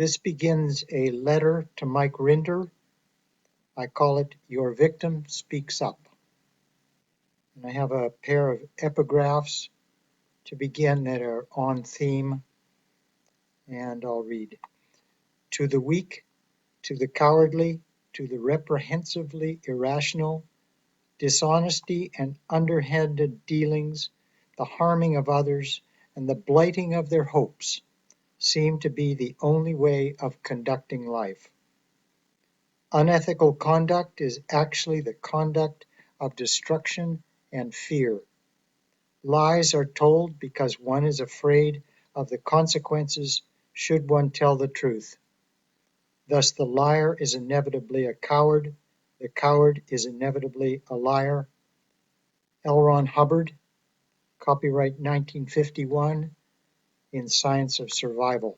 This begins a letter to Mike Rinder. I call it Your Victim Speaks Up. And I have a pair of epigraphs to begin that are on theme, and I'll read. To the weak, to the cowardly, to the reprehensibly irrational, dishonesty and underhanded dealings, the harming of others, and the blighting of their hopes seem to be the only way of conducting life. Unethical conduct is actually the conduct of destruction and fear. Lies are told because one is afraid of the consequences should one tell the truth. Thus the liar is inevitably a coward, the coward is inevitably a liar. L. Ron Hubbard, copyright 1951, in Science of Survival.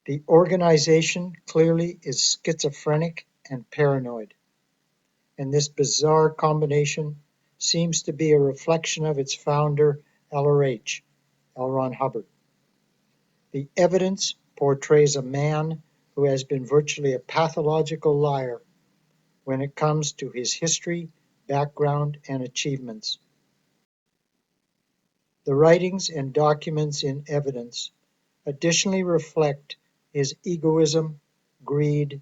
The organization clearly is schizophrenic and paranoid, and this bizarre combination seems to be a reflection of its founder, LRH, L. Ron Hubbard. The evidence portrays a man who has been virtually a pathological liar when it comes to his history, background, and achievements. The writings and documents in evidence additionally reflect his egoism, greed,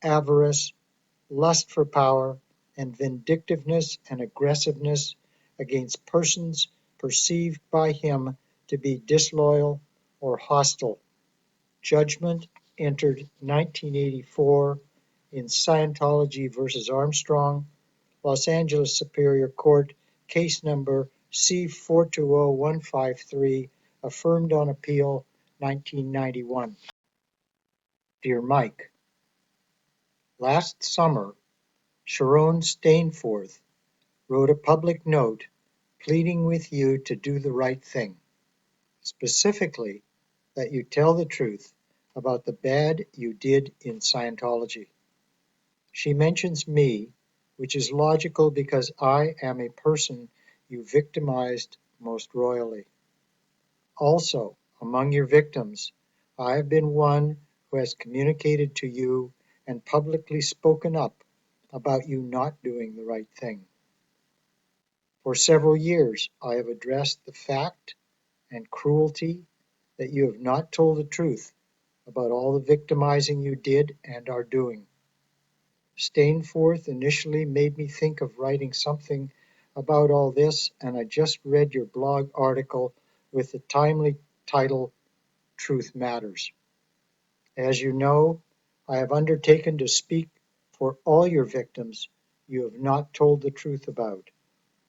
avarice, lust for power, and vindictiveness and aggressiveness against persons perceived by him to be disloyal or hostile. Judgment entered 1984 in Scientology versus Armstrong, Los Angeles Superior Court, case number C420153, affirmed on appeal 1991. Dear Mike, last summer, Sharon Stainforth wrote a public note pleading with you to do the right thing, specifically that you tell the truth about the bad you did in Scientology. She mentions me, which is logical because I am a person you victimized most royally. Also, among your victims, I have been one who has communicated to you and publicly spoken up about you not doing the right thing. For several years, I have addressed the fact and cruelty that you have not told the truth about all the victimizing you did and are doing. Stainforth initially made me think of writing something about all this, and I just read your blog article with the timely title, Truth Matters. As you know, I have undertaken to speak for all your victims you have not told the truth about,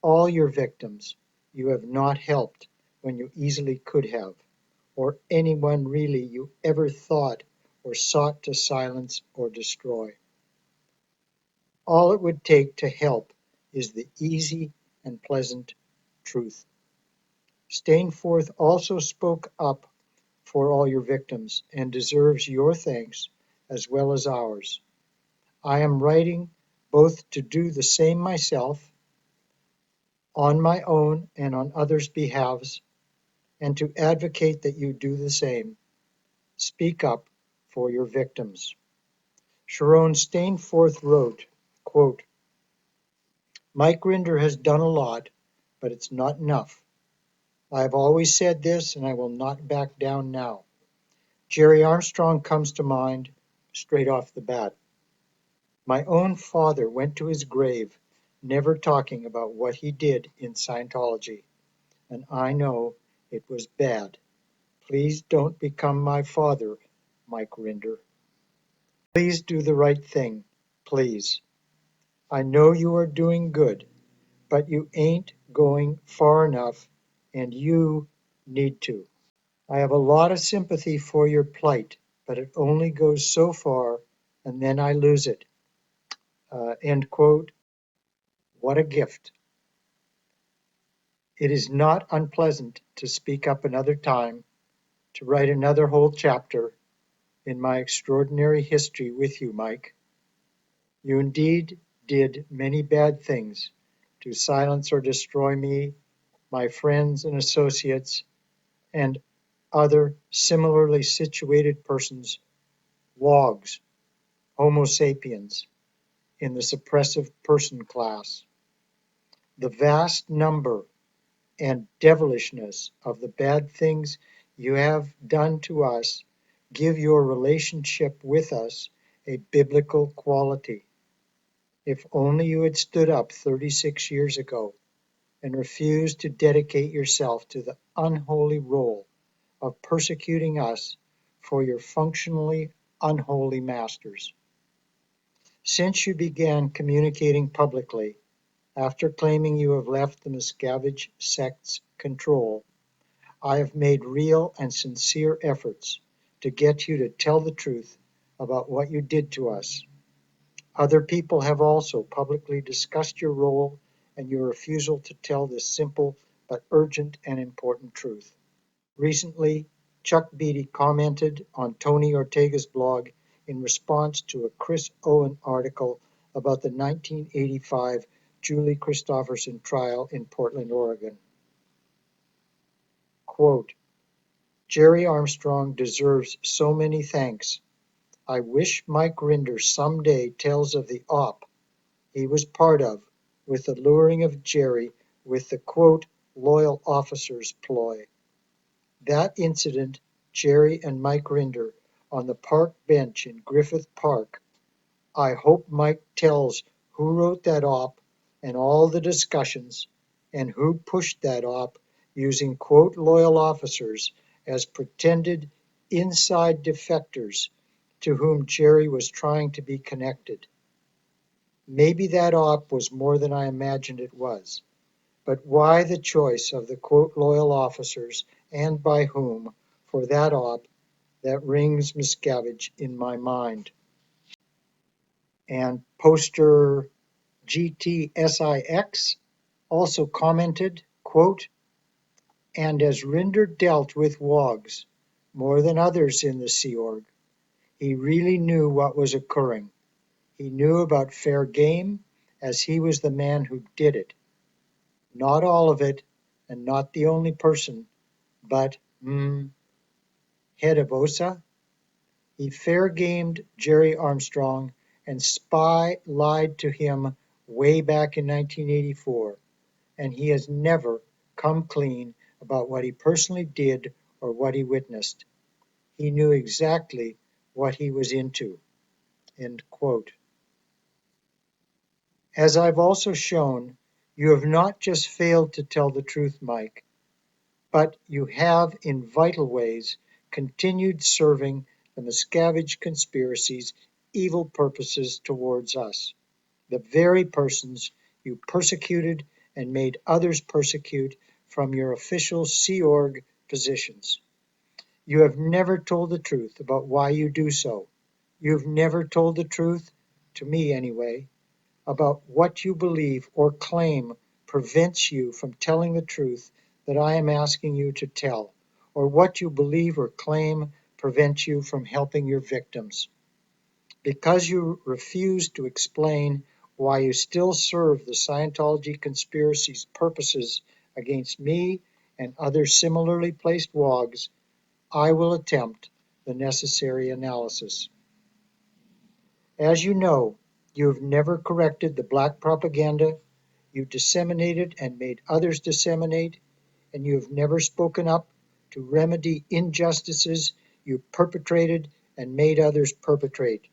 all your victims you have not helped when you easily could have, or anyone really you ever thought or sought to silence or destroy. All it would take to help is the easy and pleasant truth. Stainforth also spoke up for all your victims and deserves your thanks as well as ours. I am writing both to do the same myself, on my own and on others' behalves, and to advocate that you do the same. Speak up for your victims. Sharon Stainforth wrote, quote, Mike Rinder has done a lot, but it's not enough. I have always said this, and I will not back down now. Jerry Armstrong comes to mind straight off the bat. My own father went to his grave never talking about what he did in Scientology, and I know it was bad. Please don't become my father, Mike Rinder. Please do the right thing, please. I know you are doing good, but you ain't going far enough, and you need to. I have a lot of sympathy for your plight, but it only goes so far, and then I lose it. End quote. What a gift. It is not unpleasant to speak up another time, to write another whole chapter in my extraordinary history with you, Mike. You indeed did many bad things to silence or destroy me, my friends and associates, and other similarly situated persons, WOGs, Homo sapiens, in the suppressive person class. The vast number and devilishness of the bad things you have done to us give your relationship with us a biblical quality. If only you had stood up 36 years ago and refused to dedicate yourself to the unholy role of persecuting us for your functionally unholy masters. Since you began communicating publicly, after claiming you have left the Miscavige sect's control, I have made real and sincere efforts to get you to tell the truth about what you did to us. Other people have also publicly discussed your role and your refusal to tell this simple but urgent and important truth. Recently, Chuck Beatty commented on Tony Ortega's blog in response to a Chris Owen article about the 1985 Julie Christopherson trial in Portland, Oregon. Quote, Jerry Armstrong deserves so many thanks. I wish Mike Rinder someday tells of the op he was part of with the luring of Jerry with the quote, loyal officers ploy. That incident, Jerry and Mike Rinder on the park bench in Griffith Park, I hope Mike tells who wrote that op and all the discussions and who pushed that op using quote loyal officers as pretended inside defectors to whom Jerry was trying to be connected. Maybe that op was more than I imagined it was. But why the choice of the quote loyal officers and by whom for that op that rings Miscavige in my mind? And poster GTSIX also commented, quote, and as Rinder dealt with WOGs more than others in the Sea Org, he really knew what was occurring. He knew about fair game as he was the man who did it. Not all of it, and not the only person, but, head of OSA? He fair-gamed Jerry Armstrong, and Spy lied to him way back in 1984, and he has never come clean about what he personally did or what he witnessed. He knew exactly what he was into. End quote. As I've also shown, you have not just failed to tell the truth, Mike, but you have in vital ways continued serving the Miscavige conspiracy's evil purposes towards us, the very persons you persecuted and made others persecute from your official Sea Org positions. You have never told the truth about why you do so. You've never told the truth, to me anyway, about what you believe or claim prevents you from telling the truth that I am asking you to tell, or what you believe or claim prevents you from helping your victims. Because you refuse to explain why you still serve the Scientology conspiracy's purposes against me and other similarly placed WOGs, I will attempt the necessary analysis. As you know, you have never corrected the black propaganda you disseminated and made others disseminate, and you have never spoken up to remedy injustices you perpetrated and made others perpetrate.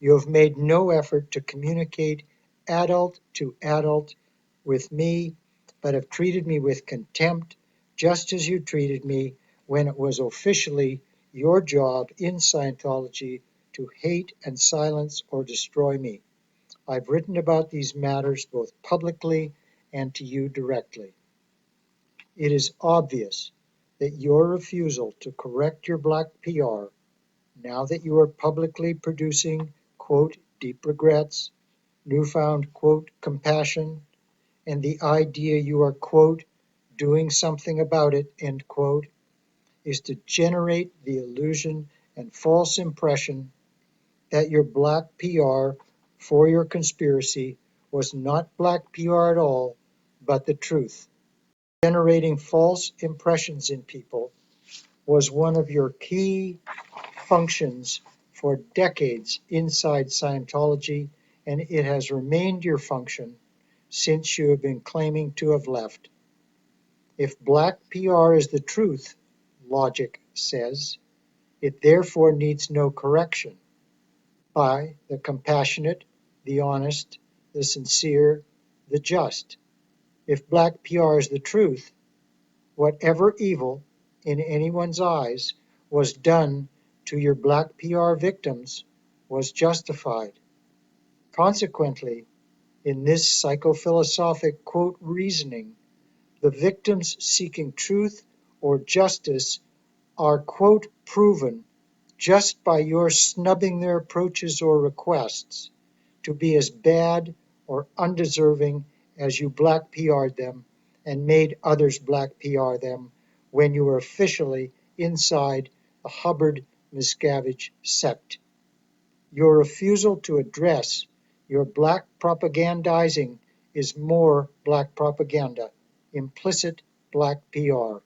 You have made no effort to communicate adult to adult with me, but have treated me with contempt, just as you treated me when it was officially your job in Scientology to hate and silence or destroy me. I've written about these matters both publicly and to you directly. It is obvious that your refusal to correct your black PR, now that you are publicly producing, quote, deep regrets, newfound, quote, compassion, and the idea you are, quote, doing something about it, end quote, is to generate the illusion and false impression that your black PR for your conspiracy was not black PR at all, but the truth, generating false impressions in people was one of your key functions for decades inside Scientology, and it has remained your function since you have been claiming to have left. If black PR is the truth, logic says, it therefore needs no correction by the compassionate, the honest, the sincere, the just. If black PR is the truth, whatever evil, in anyone's eyes, was done to your black PR victims was justified. Consequently, in this psychophilosophic quote reasoning, the victims seeking truth or justice are quote proven just by your snubbing their approaches or requests to be as bad or undeserving as you black PR'd them and made others black PR them when you were officially inside the Hubbard Miscavige sect. Your refusal to address your black propagandizing is more black propaganda, implicit black PR.